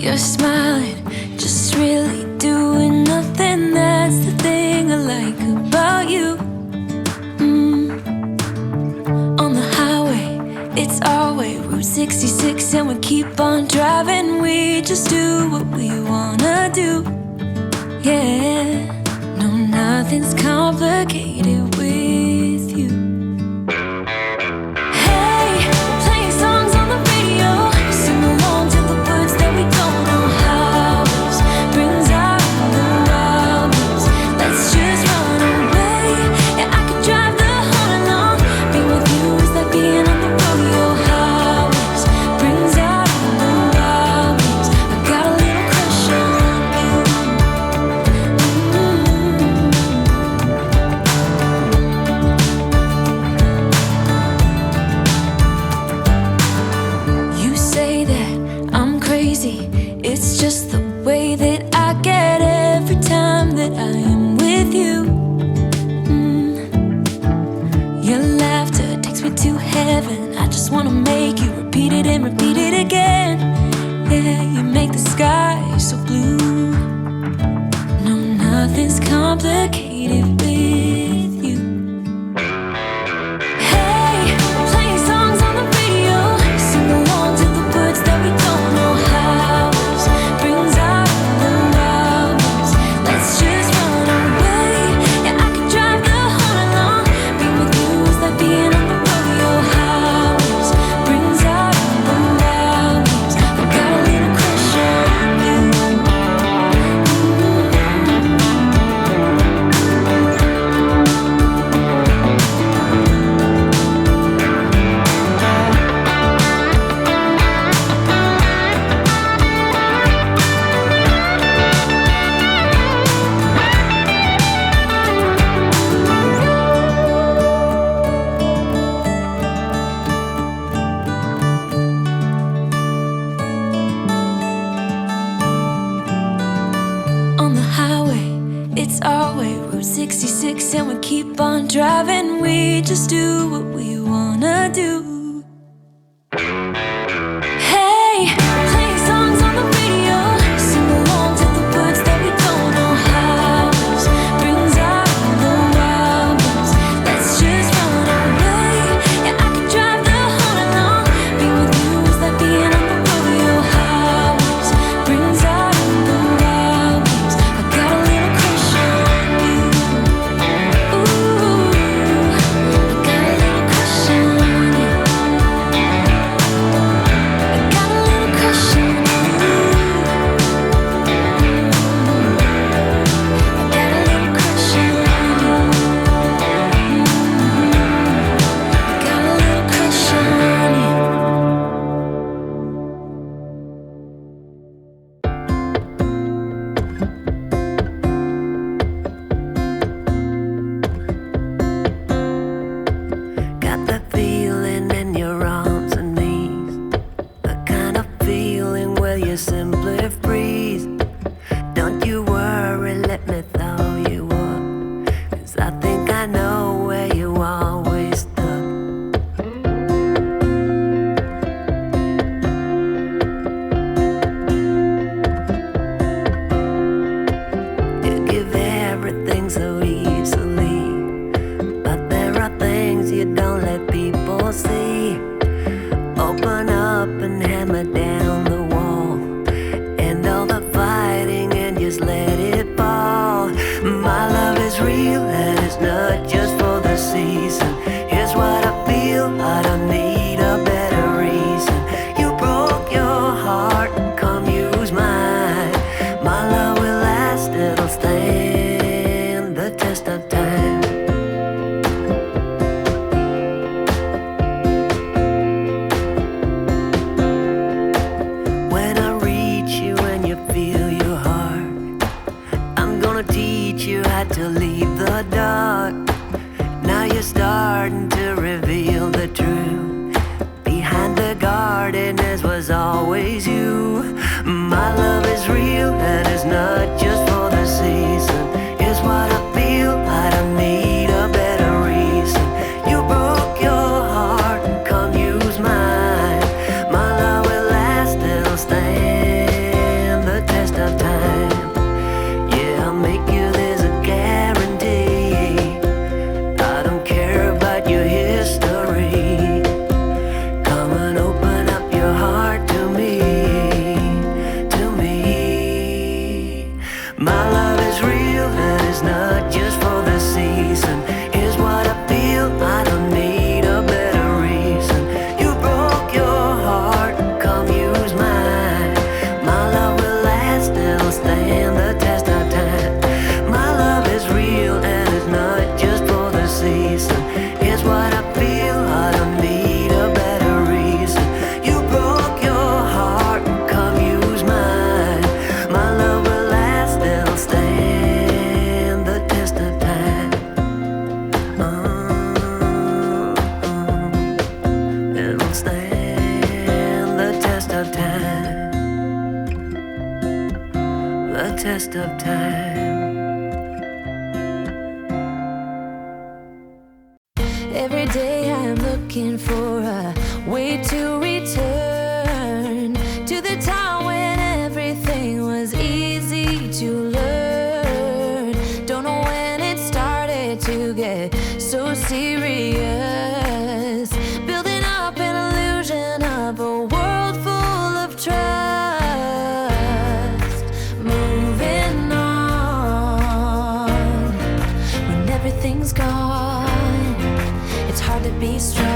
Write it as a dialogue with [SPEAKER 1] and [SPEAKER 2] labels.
[SPEAKER 1] You're smiling, just really doing nothing. That's the thing I like about you. On the highway, it's our way, Route 66, and we keep on driving. We just do what we wanna do. Yeah, no, nothing's complicated with you. Hey, playing songs on the radio, sing along to the words that we don't know how. Brings out the wildness. Let's just run away. Yeah, I could drive the whole night long. Being with you is like being on the rodeo highways. Brings out the wildness. I got a little crush on you. You say that I'm crazy. It's just the way that I get every time that I am with you. Your laughter takes me to heaven. I just wanna make you repeat it and repeat it again. Yeah, you make the sky so blue. No, nothing's complicated with you. Hey, playing songs on the radio, sing along to the words that we don't know how. Brings out the wildness. Let's just run away. Yeah, I could drive the whole night long. Being with you is like being on the rodeo highways. Brings out the wildness. I got a little crush on you. On the highway, it's our way, Route 66, and we keep on driving. We just do what we wanna do. Hey, playing songs on the radio, sing along to the words that we don't know how. Brings out the wildness. Let's just run away. Yeah, I could drive the whole night long. Being with you is like being on the rodeo highways. Brings out the wildness. I got a little crush on you. Ooh, I got a little crush on you. I got a little crush on you. I got a little crush on you. I got a little crush on you.
[SPEAKER 2] Got that feeling in your arms and knees, the kind of feeling where you simply freeze. Don't you worry, let me throw you up, 'cause I think I know where you always stuck. You give everything so easily, but there are things you don't let people see. Open up and hammer down the wall, end all the fighting and just let it fall. My love is real and it's not just for the season. Here's what I feel, I don't need a better reason. You broke your heart, come use mine. My love will last, it'll stand the test of time. When I reach you and you feel your heart, I'm gonna teach you how to leave the dark. Now you're starting to reveal the truth. Behind the gardeners was always you. My love is real and it's not just for the season. Here's what I feel, I don't need a better reason. You broke your heart and come use mine. My love will last, it'll stand the test of time.
[SPEAKER 1] Every day I'm looking for a way to return to the time when everything was easy to learn. Don't know when it started to get so serious, building up an illusion of a world full of trust. Moving on when everything's gone, it's hard to be strong.